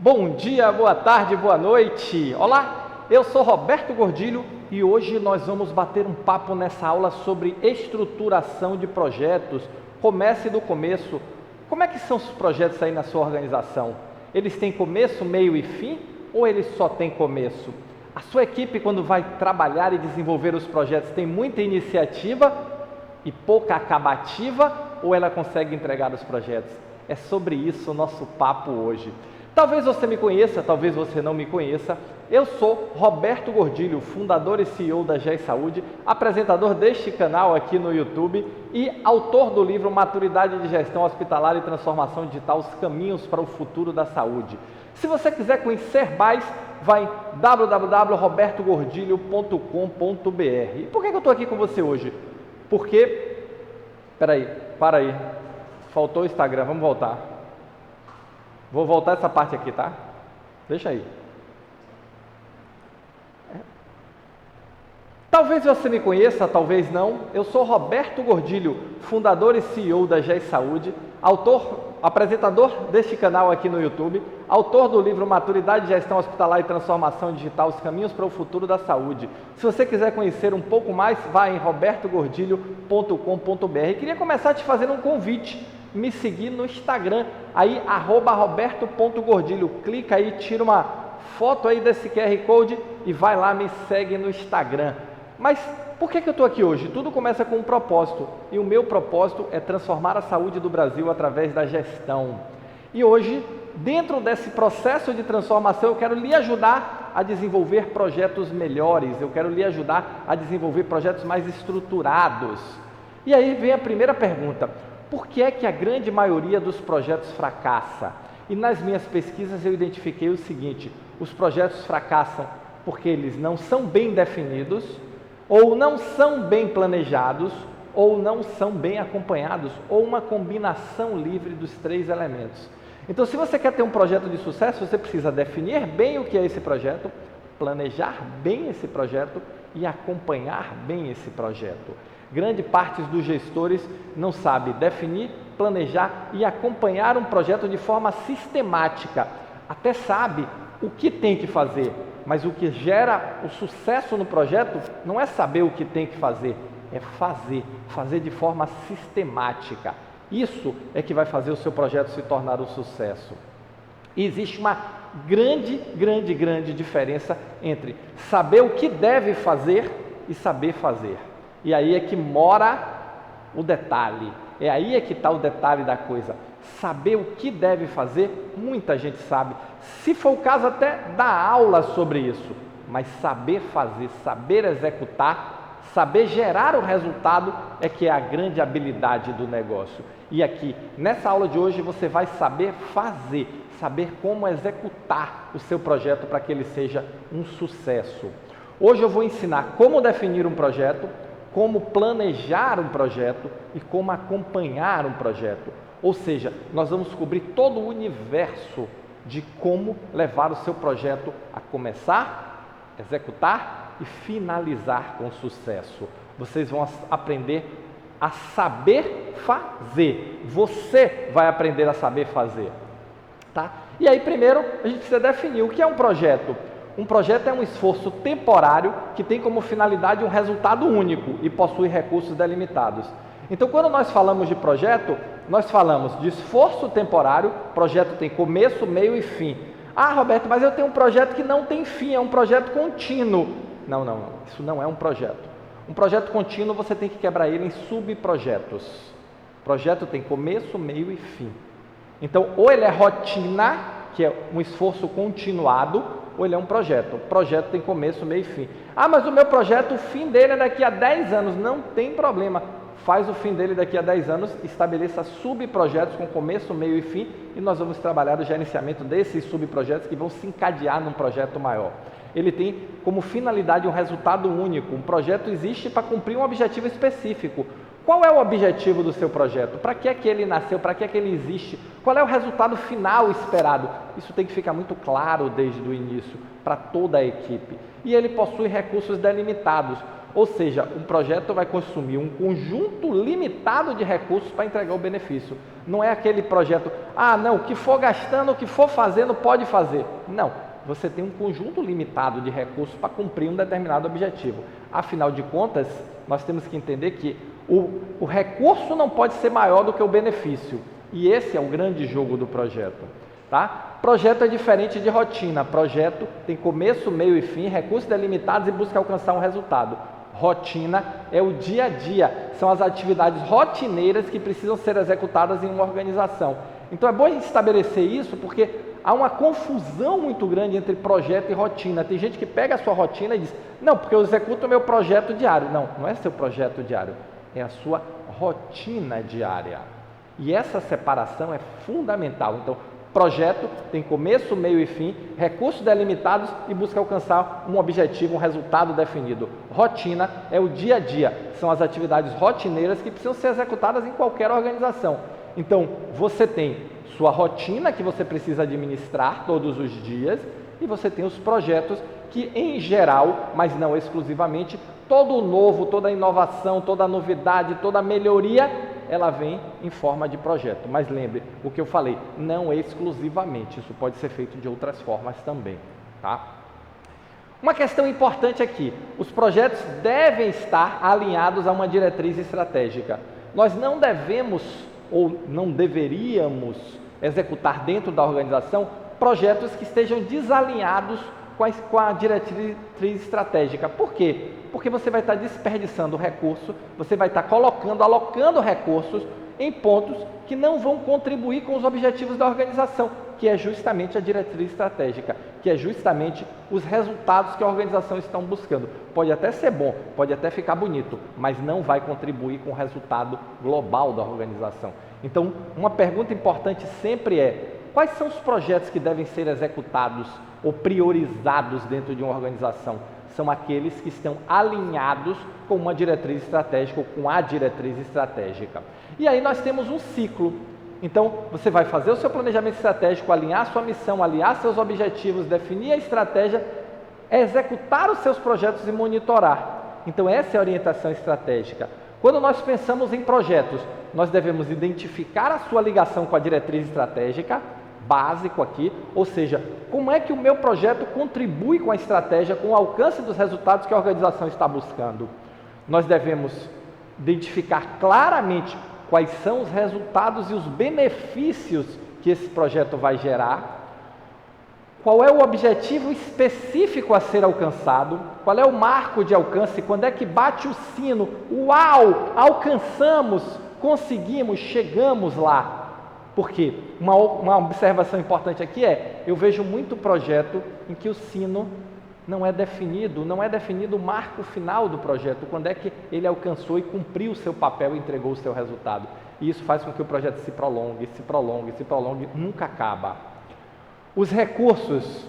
Bom dia, boa tarde, boa noite. Olá, eu sou Roberto Gordilho e hoje nós vamos bater um papo nessa aula sobre estruturação de projetos. Comece do começo. Como é que são os projetos aí na sua organização? Eles têm começo, meio e fim ou eles só têm começo? A sua equipe, quando vai trabalhar e desenvolver os projetos, tem muita iniciativa e pouca acabativa ou ela consegue entregar os projetos? É sobre isso o nosso papo hoje. Talvez você me conheça, talvez você não me conheça. Eu sou Roberto Gordilho, fundador e CEO da GES Saúde, apresentador deste canal aqui no YouTube e autor do livro Maturidade de Gestão Hospitalar e Transformação Digital, os caminhos para o futuro da saúde. Se você quiser conhecer mais, vai em www.robertogordilho.com.br. E por que eu estou aqui com você hoje? Porque... para aí. Faltou o Instagram, vamos voltar. Vou voltar essa parte aqui, tá? Deixa aí. Talvez você me conheça, talvez não. Eu sou Roberto Gordilho, fundador e CEO da GES Saúde, apresentador deste canal aqui no YouTube, autor do livro Maturidade de Gestão Hospitalar e Transformação Digital, os caminhos para o futuro da saúde. Se você quiser conhecer um pouco mais, vá em robertogordilho.com.br. Queria começar te fazendo um convite. Me seguir no Instagram, aí @roberto.gordilho, clica aí, tira uma foto aí desse QR Code e vai lá, me segue no Instagram. Mas por que eu estou aqui hoje? Tudo começa com um propósito, e o meu propósito é transformar a saúde do Brasil através da gestão. E hoje, dentro desse processo de transformação, eu quero lhe ajudar a desenvolver projetos melhores, eu quero lhe ajudar a desenvolver projetos mais estruturados. E aí vem a primeira pergunta: por que é que a grande maioria dos projetos fracassa? E nas minhas pesquisas eu identifiquei o seguinte: os projetos fracassam porque eles não são bem definidos, ou não são bem planejados, ou não são bem acompanhados, ou uma combinação livre dos três elementos. Então, se você quer ter um projeto de sucesso, você precisa definir bem o que é esse projeto, planejar bem esse projeto e acompanhar bem esse projeto. Grande parte dos gestores não sabe definir, planejar e acompanhar um projeto de forma sistemática. Até sabe o que tem que fazer, mas o que gera o sucesso no projeto não é saber o que tem que fazer, é fazer de forma sistemática. Isso é que vai fazer o seu projeto se tornar um sucesso. E existe uma grande diferença entre saber o que deve fazer e saber fazer. E aí é que mora o detalhe, é aí é que está o detalhe da coisa. Saber o que deve fazer, muita gente sabe, se for o caso até dar aula sobre isso, mas saber fazer, saber executar, saber gerar o resultado é que é a grande habilidade do negócio. E aqui, nessa aula de hoje, você vai saber fazer, saber como executar o seu projeto para que ele seja um sucesso. Hoje eu vou ensinar como definir um projeto, como planejar um projeto e como acompanhar um projeto. Ou seja, nós vamos cobrir todo o universo de como levar o seu projeto a começar, executar e finalizar com sucesso. Vocês vão aprender a saber fazer. Você vai aprender a saber fazer, tá? E aí primeiro a gente precisa definir o que é um projeto. Um projeto é um esforço temporário que tem como finalidade um resultado único e possui recursos delimitados. Então, quando nós falamos de projeto, nós falamos de esforço temporário, projeto tem começo, meio e fim. Ah, Roberto, mas eu tenho um projeto que não tem fim, é um projeto contínuo. Não, isso não é um projeto. Um projeto contínuo você tem que quebrar ele em subprojetos. Projeto tem começo, meio e fim. Então, ou ele é rotina, que é um esforço continuado, ou ele é um projeto. O projeto tem começo, meio e fim. Ah, mas o meu projeto, o fim dele é daqui a 10 anos. Não tem problema. Faz o fim dele daqui a 10 anos, estabeleça subprojetos com começo, meio e fim, e nós vamos trabalhar o gerenciamento desses subprojetos que vão se encadear num projeto maior. Ele tem como finalidade um resultado único. Um projeto existe para cumprir um objetivo específico. Qual é o objetivo do seu projeto? Para que é que ele nasceu? Para que é que ele existe? Qual é o resultado final esperado? Isso tem que ficar muito claro desde o início para toda a equipe. E ele possui recursos delimitados. Ou seja, um projeto vai consumir um conjunto limitado de recursos para entregar o benefício. Não é aquele projeto, não, o que for gastando, o que for fazendo, pode fazer. Não, você tem um conjunto limitado de recursos para cumprir um determinado objetivo. Afinal de contas, nós temos que entender que o recurso não pode ser maior do que o benefício. E esse é o grande jogo do projeto. Tá? Projeto é diferente de rotina. Projeto tem começo, meio e fim, recursos delimitados e busca alcançar um resultado. Rotina é o dia a dia, são as atividades rotineiras que precisam ser executadas em uma organização. Então é bom a gente estabelecer isso porque há uma confusão muito grande entre projeto e rotina. Tem gente que pega a sua rotina e diz, não, porque eu executo o meu projeto diário. Não, não é seu projeto diário, é a sua rotina diária. E essa separação é fundamental. Então, projeto tem começo, meio e fim, recursos delimitados e busca alcançar um objetivo, um resultado definido. Rotina é o dia a dia, são as atividades rotineiras que precisam ser executadas em qualquer organização. Então, você tem sua rotina que você precisa administrar todos os dias e você tem os projetos que, em geral, mas não exclusivamente, todo o novo, toda a inovação, toda a novidade, toda a melhoria, ela vem em forma de projeto. Mas lembre, o que eu falei, não exclusivamente, isso pode ser feito de outras formas também, tá? Uma questão importante aqui, os projetos devem estar alinhados a uma diretriz estratégica. Nós não devemos ou não deveríamos executar dentro da organização projetos que estejam desalinhados com a diretriz estratégica. Por quê? Porque você vai estar desperdiçando recurso, você vai estar alocando recursos em pontos que não vão contribuir com os objetivos da organização, que é justamente a diretriz estratégica, que é justamente os resultados que a organização está buscando. Pode até ser bom, pode até ficar bonito, mas não vai contribuir com o resultado global da organização. Então, uma pergunta importante sempre é, quais são os projetos que devem ser executados ou priorizados dentro de uma organização? São aqueles que estão alinhados com uma diretriz estratégica ou com a diretriz estratégica. E aí nós temos um ciclo. Então, você vai fazer o seu planejamento estratégico, alinhar a sua missão, alinhar seus objetivos, definir a estratégia, executar os seus projetos e monitorar. Então, essa é a orientação estratégica. Quando nós pensamos em projetos, nós devemos identificar a sua ligação com a diretriz estratégica, básico aqui, ou seja, como é que o meu projeto contribui com a estratégia, com o alcance dos resultados que a organização está buscando. Nós devemos identificar claramente quais são os resultados e os benefícios que esse projeto vai gerar, qual é o objetivo específico a ser alcançado, qual é o marco de alcance, quando é que bate o sino, uau, alcançamos, conseguimos, chegamos lá. Por quê? Uma observação importante aqui é, eu vejo muito projeto em que o sino não é definido o marco final do projeto, quando é que ele alcançou e cumpriu o seu papel e entregou o seu resultado. E isso faz com que o projeto se prolongue, nunca acaba. Os recursos,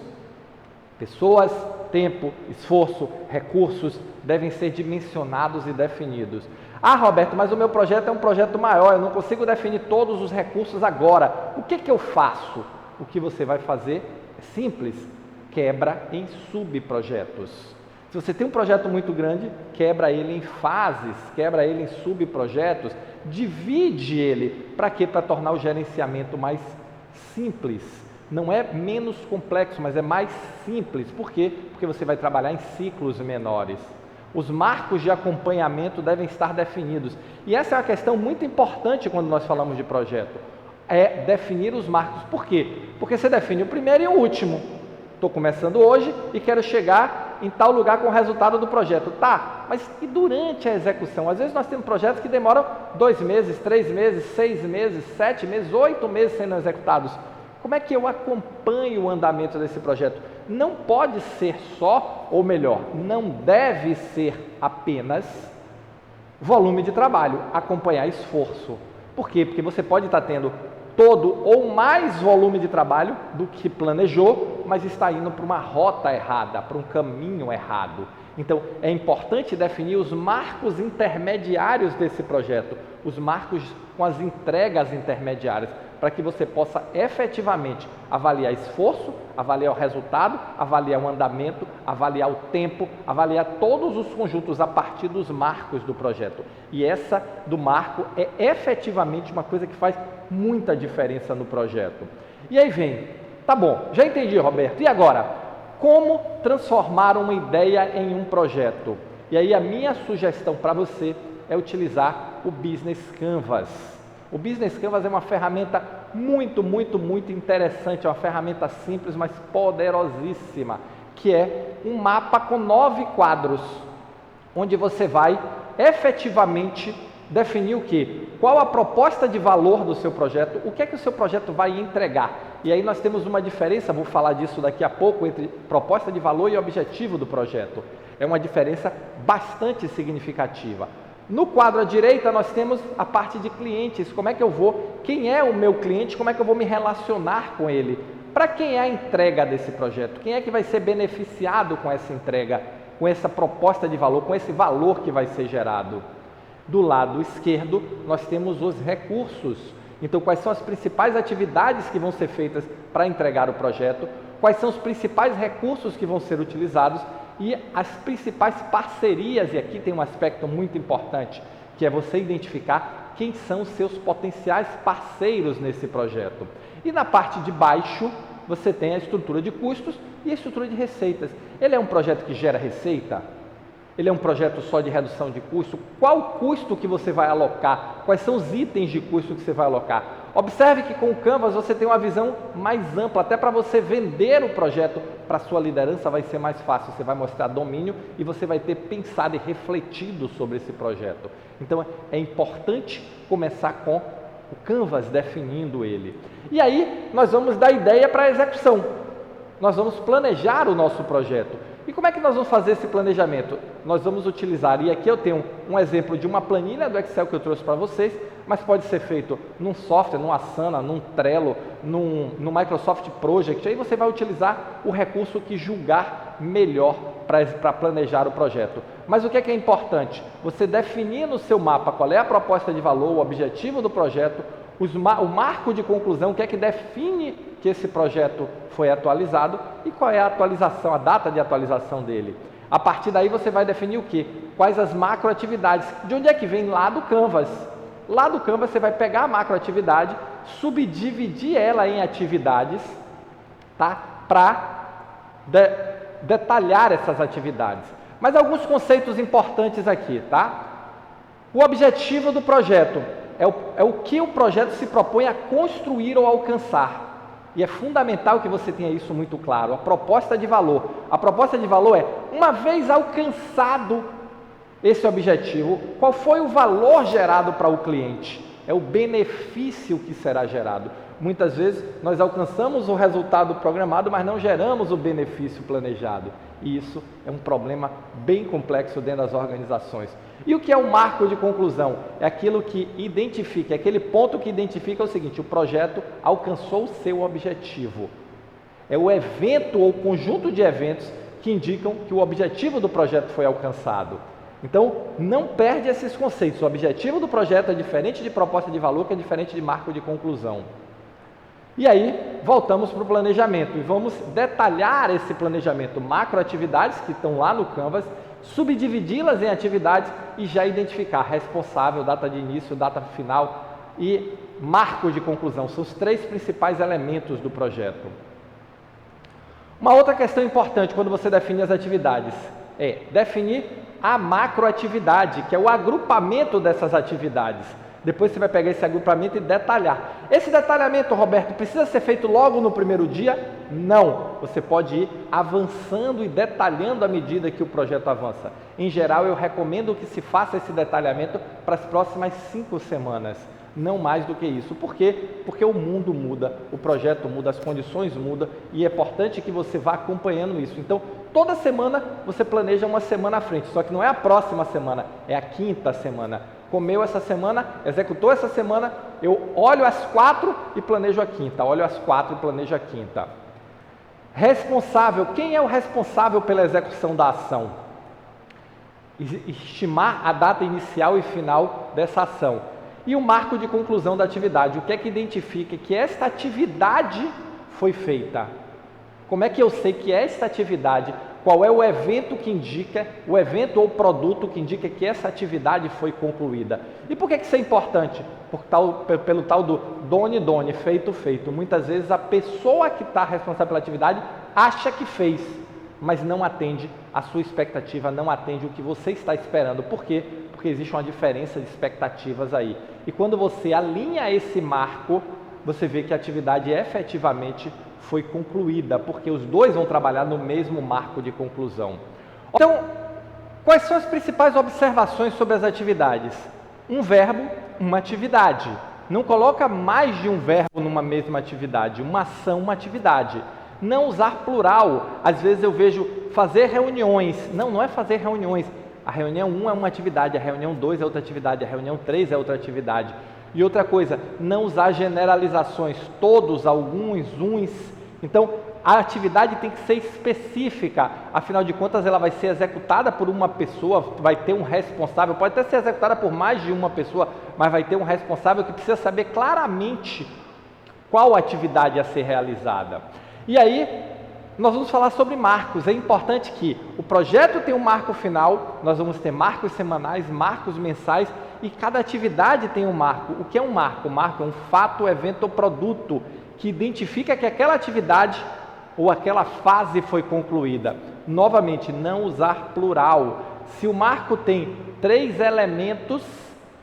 pessoas, tempo, esforço, recursos, devem ser dimensionados e definidos. Roberto, mas o meu projeto é um projeto maior, eu não consigo definir todos os recursos agora. O que eu faço? O que você vai fazer é simples, quebra em subprojetos. Se você tem um projeto muito grande, quebra ele em fases, quebra ele em subprojetos, divide ele. Para quê? Para tornar o gerenciamento mais simples. Não é menos complexo, mas é mais simples. Por quê? Porque você vai trabalhar em ciclos menores. Os marcos de acompanhamento devem estar definidos. E essa é uma questão muito importante quando nós falamos de projeto. É definir os marcos. Por quê? Porque você define o primeiro e o último. Estou começando hoje e quero chegar em tal lugar com o resultado do projeto. Tá, mas e durante a execução? Às vezes nós temos projetos que demoram 2 meses, 3 meses, 6 meses, 7 meses, 8 meses sendo executados. Como é que eu acompanho o andamento desse projeto? Não pode ser só, ou melhor, não deve ser apenas volume de trabalho, acompanhar esforço. Por quê? Porque você pode estar tendo todo ou mais volume de trabalho do que planejou, mas está indo para uma rota errada, para um caminho errado. Então, é importante definir os marcos intermediários desse projeto, os marcos com as entregas intermediárias, para que você possa efetivamente avaliar esforço, avaliar o resultado, avaliar o andamento, avaliar o tempo, avaliar todos os conjuntos a partir dos marcos do projeto. E essa do marco é efetivamente uma coisa que faz muita diferença no projeto. E aí vem, tá bom, já entendi, Roberto, e agora? Como transformar uma ideia em um projeto? E aí a minha sugestão para você é utilizar o Business Canvas. O Business Canvas é uma ferramenta muito interessante, é uma ferramenta simples, mas poderosíssima, que é um mapa com 9 quadros, onde você vai efetivamente definir o quê? Qual a proposta de valor do seu projeto, o que é que o seu projeto vai entregar. E aí nós temos uma diferença, vou falar disso daqui a pouco, entre proposta de valor e objetivo do projeto. É uma diferença bastante significativa. No quadro à direita nós temos a parte de clientes, como é que eu vou, quem é o meu cliente, como é que eu vou me relacionar com ele, para quem é a entrega desse projeto, quem é que vai ser beneficiado com essa entrega, com essa proposta de valor, com esse valor que vai ser gerado. Do lado esquerdo nós temos os recursos, então quais são as principais atividades que vão ser feitas para entregar o projeto, quais são os principais recursos que vão ser utilizados e as principais parcerias, e aqui tem um aspecto muito importante, que é você identificar quem são os seus potenciais parceiros nesse projeto. E na parte de baixo, você tem a estrutura de custos e a estrutura de receitas. Ele é um projeto que gera receita? Ele é um projeto só de redução de custo? Qual o custo que você vai alocar? Quais são os itens de custo que você vai alocar? Observe que com o Canvas você tem uma visão mais ampla, até para você vender o projeto para a sua liderança vai ser mais fácil, você vai mostrar domínio e você vai ter pensado e refletido sobre esse projeto. Então é importante começar com o Canvas definindo ele. E aí nós vamos dar ideia para a execução, nós vamos planejar o nosso projeto. E como é que nós vamos fazer esse planejamento? Nós vamos utilizar, e aqui eu tenho um exemplo de uma planilha do Excel que eu trouxe para vocês, mas pode ser feito num software, num Asana, num Trello, no Microsoft Project, aí você vai utilizar o recurso que julgar melhor para planejar o projeto. Mas o que é importante? Você definir no seu mapa qual é a proposta de valor, o objetivo do projeto, o marco de conclusão, o que é que define que esse projeto foi atualizado e qual é a atualização, a data de atualização dele. A partir daí você vai definir o quê? Quais as macroatividades, de onde é que vem? Lá do Canvas. Lá do Canvas você vai pegar a macroatividade, subdividir ela em atividades, tá? Para detalhar essas atividades. Mas alguns conceitos importantes aqui, tá? O objetivo do projeto é o que o projeto se propõe a construir ou alcançar. E é fundamental que você tenha isso muito claro. A proposta de valor. A proposta de valor é, uma vez alcançado esse objetivo, qual foi o valor gerado para o cliente? É o benefício que será gerado. Muitas vezes nós alcançamos o resultado programado, mas não geramos o benefício planejado. E isso é um problema bem complexo dentro das organizações. E o que é o marco de conclusão? É aquilo que identifica, é aquele ponto que identifica o seguinte: o projeto alcançou o seu objetivo. É o evento ou conjunto de eventos que indicam que o objetivo do projeto foi alcançado. Então, não perde esses conceitos. O objetivo do projeto é diferente de proposta de valor, que é diferente de marco de conclusão. E aí, voltamos para o planejamento e vamos detalhar esse planejamento, macroatividades que estão lá no Canvas, subdividi-las em atividades e já identificar responsável, data de início, data final e marco de conclusão. São os 3 principais elementos do projeto. Uma outra questão importante quando você define as atividades é definir a macroatividade, que é o agrupamento dessas atividades. Depois você vai pegar esse agrupamento e detalhar. Esse detalhamento, Roberto, precisa ser feito logo no primeiro dia? Não. Você pode ir avançando e detalhando à medida que o projeto avança. Em geral, eu recomendo que se faça esse detalhamento para as próximas 5 semanas. Não mais do que isso. Por quê? Porque o mundo muda, o projeto muda, as condições mudam e é importante que você vá acompanhando isso. Então, toda semana você planeja uma semana à frente, só que não é a próxima semana, é a 5ª semana. Comeu essa semana, executou essa semana, eu olho as 4 e planejo a 5ª, olho as 4 e planejo a 5ª. Responsável, quem é o responsável pela execução da ação? Estimar a data inicial e final dessa ação. E o marco de conclusão da atividade, o que é que identifica que esta atividade foi feita? Como é que eu sei que esta atividade, qual é o evento que indica, o evento ou produto que indica que essa atividade foi concluída? E por que isso é importante? Pelo tal do done, feito, feito. Muitas vezes a pessoa que está responsável pela atividade acha que fez, mas não atende a sua expectativa, não atende o que você está esperando. Por quê? Porque existe uma diferença de expectativas aí. E quando você alinha esse marco, você vê que a atividade efetivamente foi concluída, porque os dois vão trabalhar no mesmo marco de conclusão. Então, quais são as principais observações sobre as atividades? Um verbo, uma atividade. Não coloca mais de um verbo numa mesma atividade, uma ação, uma atividade. Não usar plural. Às vezes eu vejo fazer reuniões. Não é fazer reuniões. A reunião 1 é uma atividade, a reunião 2 é outra atividade, a reunião 3 é outra atividade. E outra coisa, não usar generalizações, todos, alguns, uns. Então, a atividade tem que ser específica, afinal de contas ela vai ser executada por uma pessoa, vai ter um responsável, pode até ser executada por mais de uma pessoa, mas vai ter um responsável que precisa saber claramente qual atividade a ser realizada. E aí, nós vamos falar sobre marcos. É importante que o projeto tenha um marco final, nós vamos ter marcos semanais, marcos mensais, e cada atividade tem um marco. O que é um marco? O marco é um fato, evento ou produto que identifica que aquela atividade ou aquela fase foi concluída. Novamente, não usar plural. Se o marco tem 3 elementos,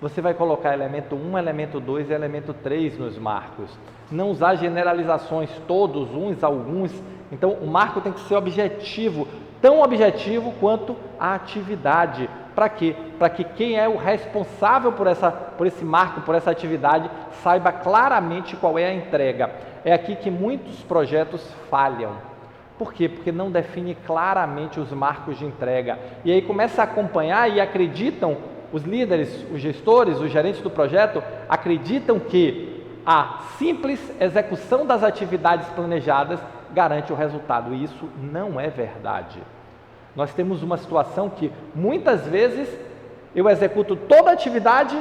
você vai colocar elemento 1, elemento 2 e elemento 3 nos marcos. Não usar generalizações, todos, uns, alguns. Então, o marco tem que ser objetivo, tão objetivo quanto a atividade. Para quê? Para que quem é o responsável por esse marco, por essa atividade, saiba claramente qual é a entrega. É aqui que muitos projetos falham. Por quê? Porque não define claramente os marcos de entrega. E aí começa a acompanhar e acreditam, os líderes, os gestores, os gerentes do projeto, acreditam que a simples execução das atividades planejadas garante o resultado. E isso não é verdade. Nós temos uma situação que muitas vezes eu executo toda a atividade,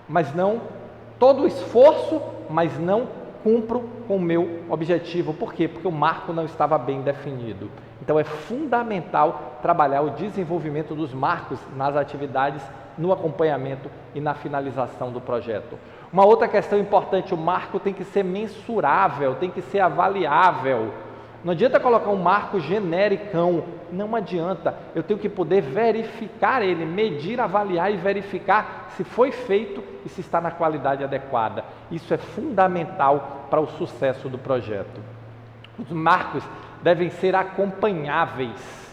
mas não todo o esforço, mas não cumpro com o meu objetivo. Por quê? Porque o marco não estava bem definido. Então é fundamental trabalhar o desenvolvimento dos marcos nas atividades, no acompanhamento e na finalização do projeto. Uma outra questão importante, o marco tem que ser mensurável, tem que ser avaliável. Não adianta colocar um marco genericão, não adianta. Eu tenho que poder verificar ele, medir, avaliar e verificar se foi feito e se está na qualidade adequada. Isso é fundamental para o sucesso do projeto. Os marcos devem ser acompanháveis.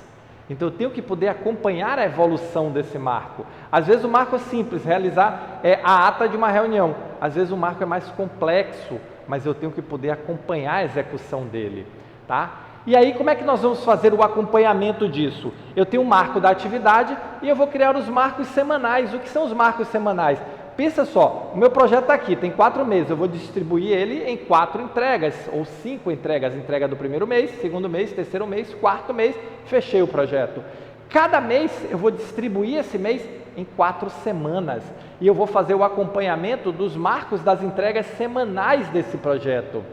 Então eu tenho que poder acompanhar a evolução desse marco. Às vezes o marco é simples, realizar a ata de uma reunião. Às vezes o marco é mais complexo, mas eu tenho que poder acompanhar a execução dele. Tá? E aí como é que nós vamos fazer o acompanhamento disso? Eu tenho um marco da atividade e eu vou criar os marcos semanais. O que são os marcos semanais? Pensa só, o meu projeto está aqui, tem 4 meses, eu vou distribuir ele em 4 entregas, ou 5 entregas, entrega do primeiro mês, segundo mês, terceiro mês, quarto mês, fechei o projeto. Cada mês eu vou distribuir esse mês em 4 semanas, e eu vou fazer o acompanhamento dos marcos das entregas semanais desse projeto.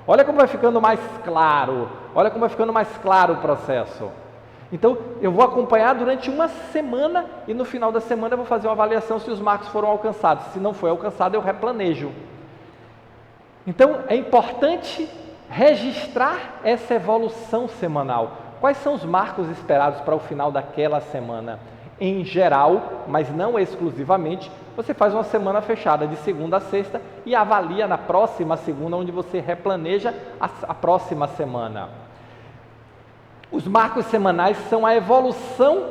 Olha como vai ficando mais claro, olha como vai ficando mais claro o processo. Então, eu vou acompanhar durante uma semana e no final da semana eu vou fazer uma avaliação se os marcos foram alcançados. Se não foi alcançado, eu replanejo. Então, é importante registrar essa evolução semanal. Quais são os marcos esperados para o final daquela semana? Em geral, mas não exclusivamente, você faz uma semana fechada de segunda a sexta e avalia na próxima segunda, onde você replaneja a próxima semana. Os marcos semanais são a evolução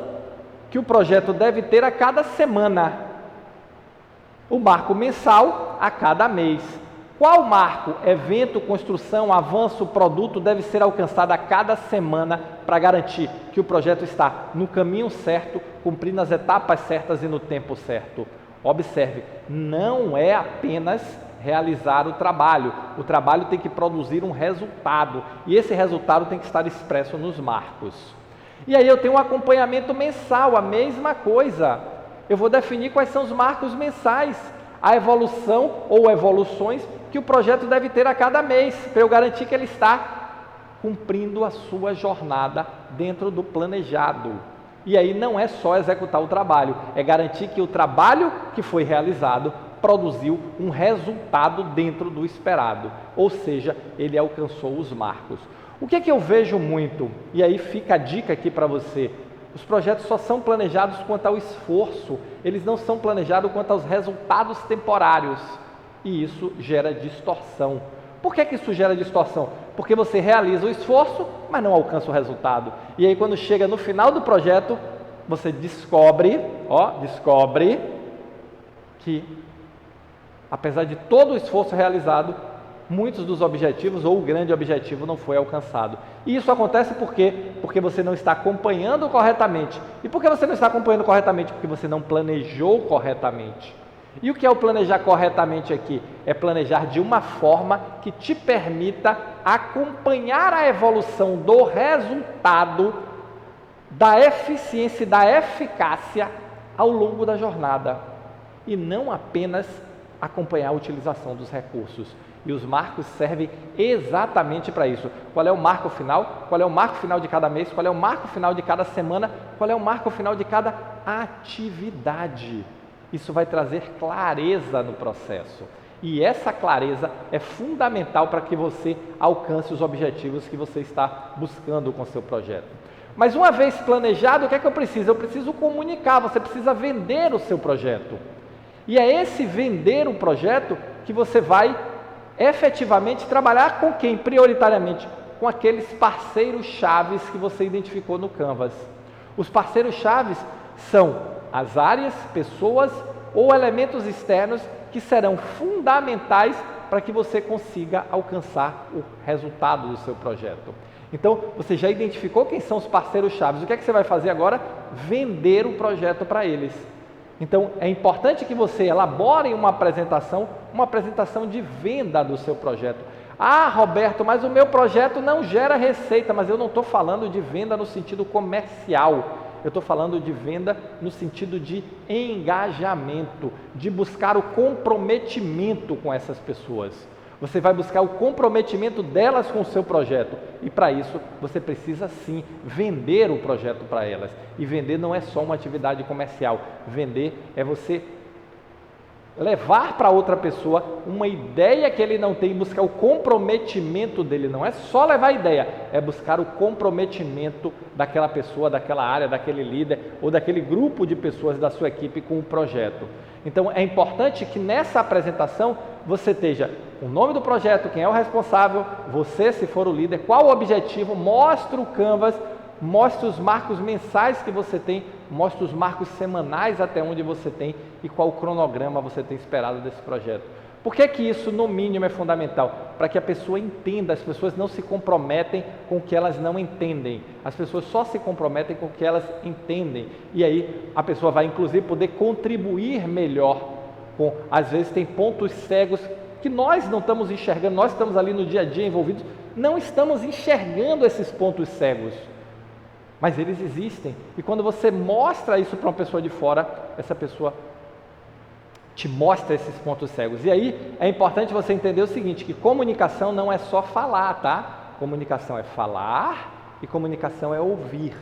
que o projeto deve ter a cada semana. O marco mensal a cada mês. Qual marco, evento, construção, avanço, produto deve ser alcançado a cada semana para garantir que o projeto está no caminho certo, cumprindo as etapas certas e no tempo certo? Observe, não é apenas realizar o trabalho tem que produzir um resultado, e esse resultado tem que estar expresso nos marcos. E aí eu tenho um acompanhamento mensal, a mesma coisa, eu vou definir quais são os marcos mensais. a evolução ou evoluções que o projeto deve ter a cada mês, para eu garantir que ele está cumprindo a sua jornada dentro do planejado. E aí não é só executar o trabalho, é garantir que o trabalho que foi realizado produziu um resultado dentro do esperado, ou seja, ele alcançou os marcos. O que é que eu vejo muito? E aí fica a dica aqui para você. Os projetos só são planejados quanto ao esforço, eles não são planejados quanto aos resultados temporários. E isso gera distorção. Por que isso gera distorção? Porque você realiza o esforço, mas não alcança o resultado. E aí quando chega no final do projeto, você descobre que, apesar de todo o esforço realizado, muitos dos objetivos ou o grande objetivo não foi alcançado. E isso acontece por quê? Porque você não está acompanhando corretamente. E por que você não está acompanhando corretamente? Porque você não planejou corretamente. E o que é o planejar corretamente aqui? É planejar de uma forma que te permita acompanhar a evolução do resultado, da eficiência e da eficácia ao longo da jornada. E não apenas acompanhar a utilização dos recursos. E os marcos servem exatamente para isso. Qual é o marco final? Qual é o marco final de cada mês? Qual é o marco final de cada semana? Qual é o marco final de cada atividade? Isso vai trazer clareza no processo. E essa clareza é fundamental para que você alcance os objetivos que você está buscando com o seu projeto. Mas uma vez planejado, o que é que eu preciso? Eu preciso comunicar, você precisa vender o seu projeto. E é esse vender o projeto que você vai efetivamente trabalhar com quem? Prioritariamente com aqueles parceiros chaves que você identificou no Canvas. Os parceiros chaves são as áreas, pessoas ou elementos externos que serão fundamentais para que você consiga alcançar o resultado do seu projeto. Então, você já identificou quem são os parceiros chaves. O que é que você vai fazer agora? Vender o projeto para eles. Então, é importante que você elabore uma apresentação de venda do seu projeto. Ah, Roberto, mas o meu projeto não gera receita, mas eu não estou falando de venda no sentido comercial. Eu estou falando de venda no sentido de engajamento, de buscar o comprometimento com essas pessoas. Você vai buscar o comprometimento delas com o seu projeto. E para isso, você precisa sim vender o projeto para elas. E vender não é só uma atividade comercial. Vender é você levar para outra pessoa uma ideia que ele não tem, buscar o comprometimento dele. Não é só levar a ideia, é buscar o comprometimento daquela pessoa, daquela área, daquele líder ou daquele grupo de pessoas da sua equipe com o projeto. Então é importante que nessa apresentação você esteja o nome do projeto, quem é o responsável, você se for o líder, qual o objetivo, mostre o Canvas, mostre os marcos mensais que você tem, mostre os marcos semanais até onde você tem e qual o cronograma você tem esperado desse projeto. Por que que isso, no mínimo, é fundamental? Para que a pessoa entenda, as pessoas não se comprometem com o que elas não entendem. As pessoas só se comprometem com o que elas entendem. E aí a pessoa vai, inclusive, poder contribuir melhor com, às vezes, tem pontos cegos que nós não estamos enxergando, nós estamos ali no dia a dia envolvidos, não estamos enxergando esses pontos cegos. Mas eles existem. E quando você mostra isso para uma pessoa de fora, essa pessoa te mostra esses pontos cegos. E aí é importante você entender o seguinte, que comunicação não é só falar, tá? Comunicação é falar e comunicação é ouvir.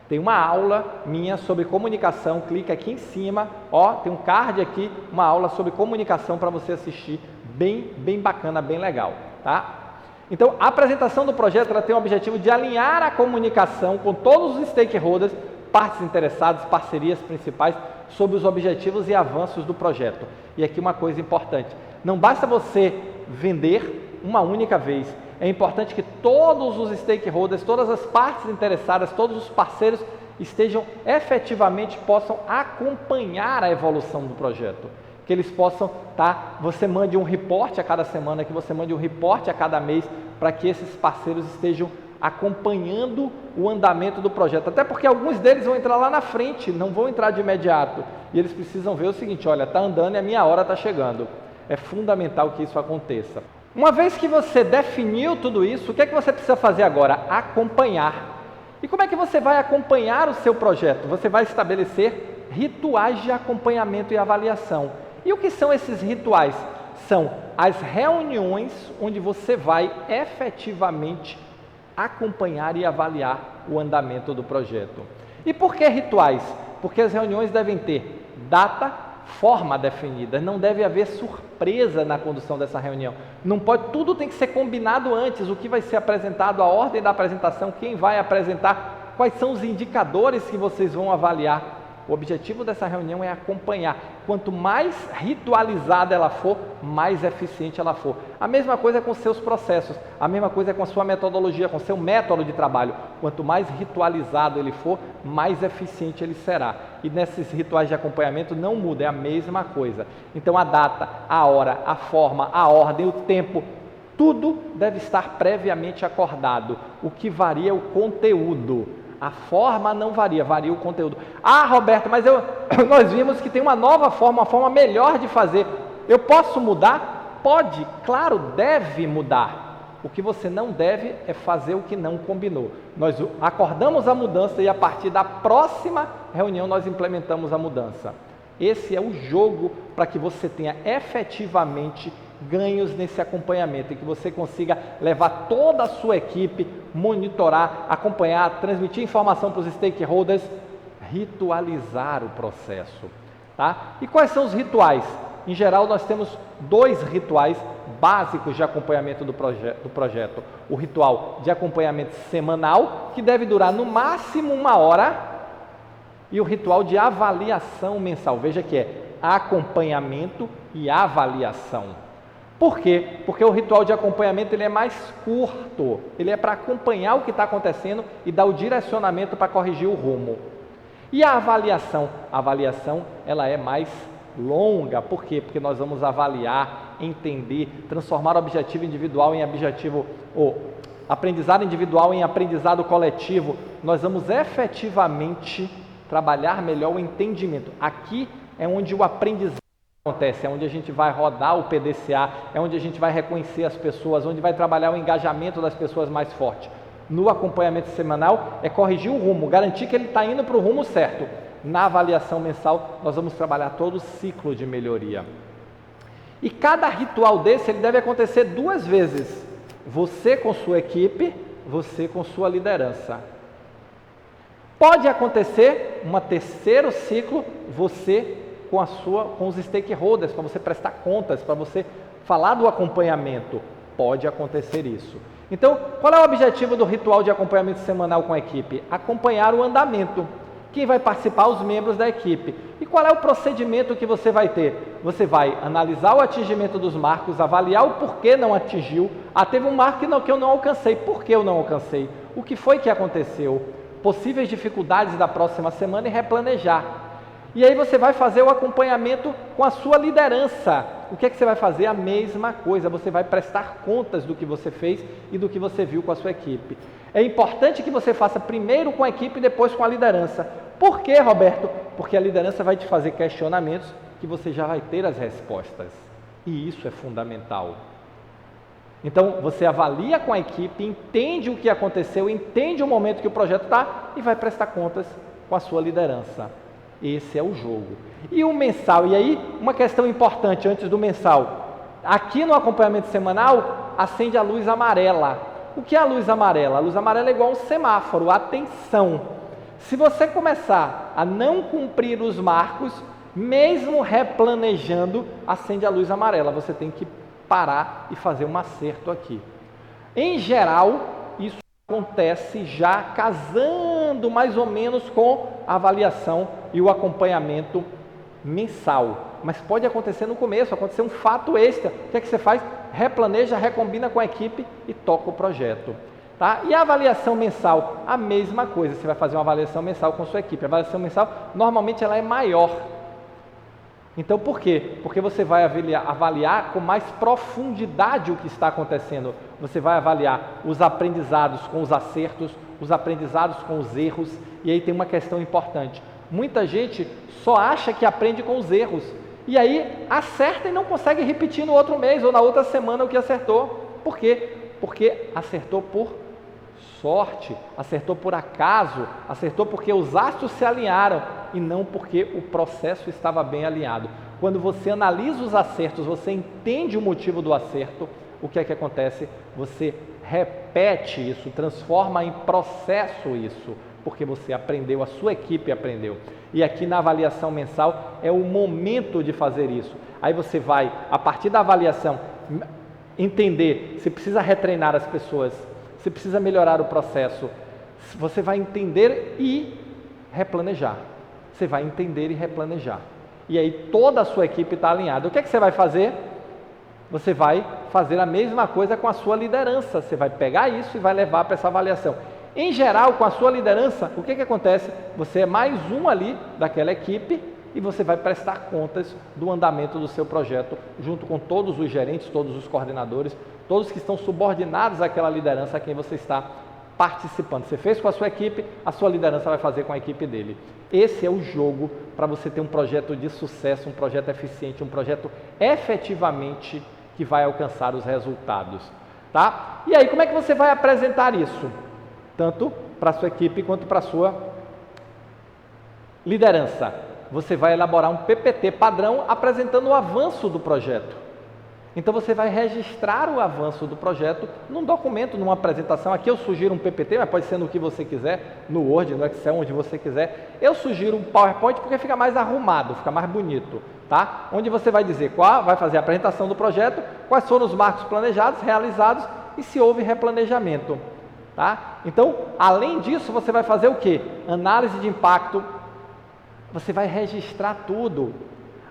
Tem uma aula minha sobre comunicação, clica aqui em cima, ó, tem um card aqui, uma aula sobre comunicação para você assistir, bem bacana, bem legal, tá? Então, a apresentação do projeto ela tem o objetivo de alinhar a comunicação com todos os stakeholders, partes interessadas, parcerias principais, sobre os objetivos e avanços do projeto. E aqui uma coisa importante, não basta você vender uma única vez, é importante que todos os stakeholders, todas as partes interessadas, todos os parceiros estejam efetivamente, possam acompanhar a evolução do projeto. Que eles possam, você mande um reporte a cada semana, que você mande um reporte a cada mês, para que esses parceiros estejam acompanhando o andamento do projeto. Até porque alguns deles vão entrar lá na frente, não vão entrar de imediato. E eles precisam ver o seguinte, olha, está andando e a minha hora está chegando. É fundamental que isso aconteça. Uma vez que você definiu tudo isso, o que é que você precisa fazer agora? Acompanhar. E como é que você vai acompanhar o seu projeto? Você vai estabelecer rituais de acompanhamento e avaliação. E o que são esses rituais? São as reuniões onde você vai efetivamente acompanhar e avaliar o andamento do projeto. E por que rituais? Porque as reuniões devem ter data, forma definida, não deve haver surpresa na condução dessa reunião. Não pode, tudo tem que ser combinado antes, o que vai ser apresentado, a ordem da apresentação, quem vai apresentar, quais são os indicadores que vocês vão avaliar. O objetivo dessa reunião é acompanhar. Quanto mais ritualizada ela for, mais eficiente ela for. A mesma coisa é com seus processos, a mesma coisa é com a sua metodologia, com o seu método de trabalho. Quanto mais ritualizado ele for, mais eficiente ele será. E nesses rituais de acompanhamento não muda, é a mesma coisa. Então a data, a hora, a forma, a ordem, o tempo, tudo deve estar previamente acordado. O que varia é o conteúdo. A forma não varia, varia o conteúdo. Ah, Roberto, mas nós vimos que tem uma nova forma, uma forma melhor de fazer. Eu posso mudar? Pode, claro, deve mudar. O que você não deve é fazer o que não combinou. Nós acordamos a mudança e a partir da próxima reunião nós implementamos a mudança. Esse é o jogo para que você tenha efetivamente ganhos nesse acompanhamento e que você consiga levar toda a sua equipe, monitorar, acompanhar, transmitir informação para os stakeholders, ritualizar o processo. Tá? E quais são os rituais? Em geral, nós temos 2 rituais básicos de acompanhamento do projeto. O ritual de acompanhamento semanal, que deve durar no máximo 1 hora, e o ritual de avaliação mensal. Veja que é acompanhamento e avaliação. Por quê? Porque o ritual de acompanhamento ele é mais curto, ele é para acompanhar o que está acontecendo e dar o direcionamento para corrigir o rumo. E a avaliação? A avaliação ela é mais longa, por quê? Porque nós vamos avaliar, entender, transformar o objetivo individual em objetivo, ou aprendizado individual em aprendizado coletivo. Nós vamos efetivamente trabalhar melhor o entendimento. Aqui é onde o aprendizado acontece, é onde a gente vai rodar o PDCA, é onde a gente vai reconhecer as pessoas, onde vai trabalhar o engajamento das pessoas mais forte. No acompanhamento semanal é corrigir o rumo, garantir que ele está indo para o rumo certo. Na avaliação mensal nós vamos trabalhar todo o ciclo de melhoria. E cada ritual desse ele deve acontecer 2 vezes. Você com sua equipe, você com sua liderança. Pode acontecer um terceiro ciclo, você com os stakeholders, para você prestar contas, para você falar do acompanhamento. Pode acontecer isso. Então, qual é o objetivo do ritual de acompanhamento semanal com a equipe? Acompanhar o andamento. Quem vai participar? Os membros da equipe. E qual é o procedimento que você vai ter? Você vai analisar o atingimento dos marcos, avaliar o porquê não atingiu. Ah, teve um marco que eu não alcancei. Por que eu não alcancei? O que foi que aconteceu? Possíveis dificuldades da próxima semana e replanejar. E aí você vai fazer o acompanhamento com a sua liderança. O que é que você vai fazer? A mesma coisa, você vai prestar contas do que você fez e do que você viu com a sua equipe. É importante que você faça primeiro com a equipe e depois com a liderança. Por quê, Roberto? Porque a liderança vai te fazer questionamentos que você já vai ter as respostas. E isso é fundamental. Então, você avalia com a equipe, entende o que aconteceu, entende o momento que o projeto está e vai prestar contas com a sua liderança. Esse é o jogo. E o mensal, e aí uma questão importante antes do mensal. Aqui no acompanhamento semanal, acende a luz amarela. O que é a luz amarela? A luz amarela é igual a um semáforo, atenção. Se você começar a não cumprir os marcos, mesmo replanejando, acende a luz amarela. Você tem que parar e fazer um acerto aqui. Em geral, isso acontece já casando mais ou menos com a avaliação e o acompanhamento mensal. Mas pode acontecer no começo, acontecer um fato extra. O que é que você faz? Replaneja, recombina com a equipe e toca o projeto. Tá? E a avaliação mensal? A mesma coisa, você vai fazer uma avaliação mensal com a sua equipe. A avaliação mensal, normalmente ela é maior. Então, por quê? Porque você vai avaliar com mais profundidade o que está acontecendo. Você vai avaliar os aprendizados com os acertos, os aprendizados com os erros. E aí tem uma questão importante. Muita gente só acha que aprende com os erros. E aí acerta e não consegue repetir no outro mês ou na outra semana o que acertou. Por quê? Porque acertou por sorte, acertou por acaso, acertou porque os astros se alinharam e não porque o processo estava bem alinhado. Quando você analisa os acertos, você entende o motivo do acerto, o que é que acontece? Você repete isso, transforma em processo isso, porque você aprendeu, a sua equipe aprendeu. E aqui na avaliação mensal é o momento de fazer isso. Aí você vai, a partir da avaliação, entender se precisa retreinar as pessoas, se precisa melhorar o processo. Você vai entender e replanejar. Você vai entender e replanejar. E aí toda a sua equipe está alinhada. O que é que você vai fazer? Você vai fazer a mesma coisa com a sua liderança. Você vai pegar isso e vai levar para essa avaliação. Em geral, com a sua liderança, o que que acontece? Você é mais um ali daquela equipe e você vai prestar contas do andamento do seu projeto, junto com todos os gerentes, todos os coordenadores, todos que estão subordinados àquela liderança a quem você está participando. Você fez com a sua equipe, a sua liderança vai fazer com a equipe dele. Esse é o jogo para você ter um projeto de sucesso, um projeto eficiente, um projeto efetivamente que vai alcançar os resultados, tá? E aí, como é que você vai apresentar isso? Tanto para a sua equipe quanto para a sua liderança. Você vai elaborar um PPT padrão apresentando o avanço do projeto. Então você vai registrar o avanço do projeto num documento, numa apresentação. Aqui eu sugiro um PPT, mas pode ser no que você quiser, no Word, no Excel, onde você quiser. Eu sugiro um PowerPoint porque fica mais arrumado, fica mais bonito, tá? Onde você vai dizer vai fazer a apresentação do projeto, quais foram os marcos planejados, realizados e se houve replanejamento, tá? Então, além disso, você vai fazer o quê? Análise de impacto. Você vai registrar tudo.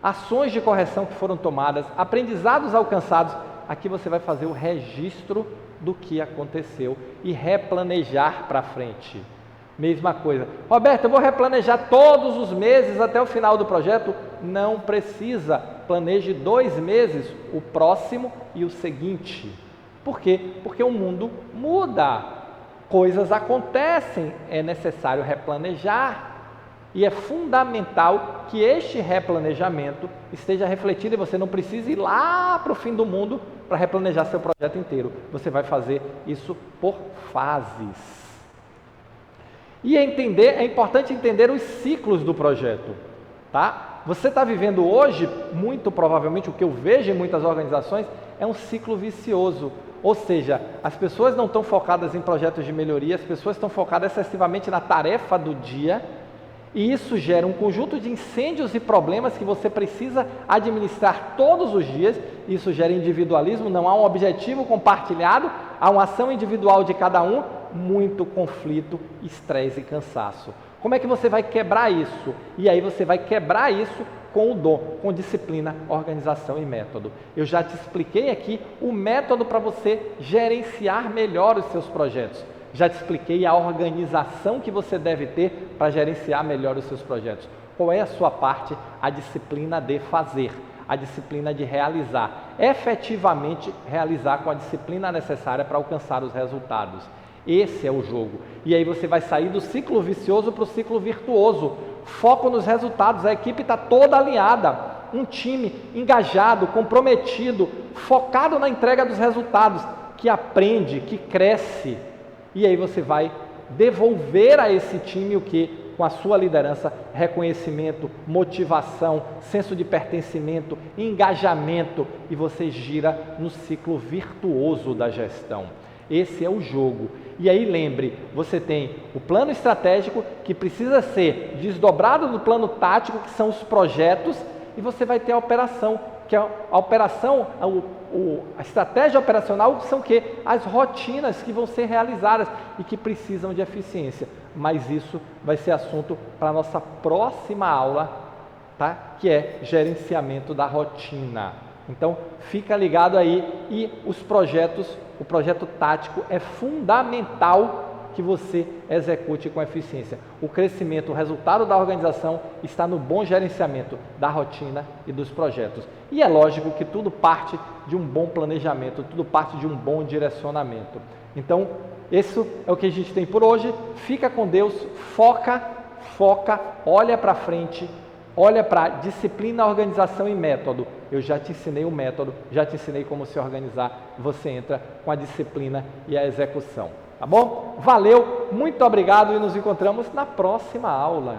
Ações de correção que foram tomadas, aprendizados alcançados. Aqui você vai fazer o registro do que aconteceu e replanejar para frente. Mesma coisa. Roberto, eu vou replanejar todos os meses até o final do projeto? Não precisa. Planeje 2 meses, o próximo e o seguinte. Por quê? Porque o mundo muda. Coisas acontecem, é necessário replanejar. E é fundamental que este replanejamento esteja refletido e você não precise ir lá para o fim do mundo para replanejar seu projeto inteiro. Você vai fazer isso por fases. E é importante entender os ciclos do projeto, tá? Você está vivendo hoje, muito provavelmente, o que eu vejo em muitas organizações, é um ciclo vicioso. Ou seja, as pessoas não estão focadas em projetos de melhoria, as pessoas estão focadas excessivamente na tarefa do dia. E isso gera um conjunto de incêndios e problemas que você precisa administrar todos os dias. Isso gera individualismo, não há um objetivo compartilhado, há uma ação individual de cada um, muito conflito, estresse e cansaço. Como é que você vai quebrar isso? E aí você vai quebrar isso com o dom, com disciplina, organização e método. Eu já te expliquei aqui o método para você gerenciar melhor os seus projetos. Já te expliquei a organização que você deve ter para gerenciar melhor os seus projetos. Qual é a sua parte? A disciplina de fazer, a disciplina de realizar. Efetivamente realizar com a disciplina necessária para alcançar os resultados. Esse é o jogo. E aí você vai sair do ciclo vicioso para o ciclo virtuoso. Foco nos resultados, a equipe está toda alinhada. Um time engajado, comprometido, focado na entrega dos resultados, que aprende, que cresce. E aí você vai devolver a esse time o que? Com a sua liderança, reconhecimento, motivação, senso de pertencimento, engajamento, e você gira no ciclo virtuoso da gestão. Esse é o jogo. E aí lembre, você tem o plano estratégico que precisa ser desdobrado do plano tático, que são os projetos, e você vai ter a operação, que a operação, a estratégia operacional são o quê? As rotinas que vão ser realizadas e que precisam de eficiência. Mas isso vai ser assunto para a nossa próxima aula, tá? Que é gerenciamento da rotina. Então, fica ligado aí. E os projetos, o projeto tático é fundamental que você execute com eficiência. O crescimento, o resultado da organização está no bom gerenciamento da rotina e dos projetos. E é lógico que tudo parte de um bom planejamento, tudo parte de um bom direcionamento. Então, isso é o que a gente tem por hoje. Fica com Deus, foca, olha para frente, olha para disciplina, organização e método. Eu já te ensinei o método, já te ensinei como se organizar. Você entra com a disciplina e a execução. Tá bom? Valeu, muito obrigado e nos encontramos na próxima aula.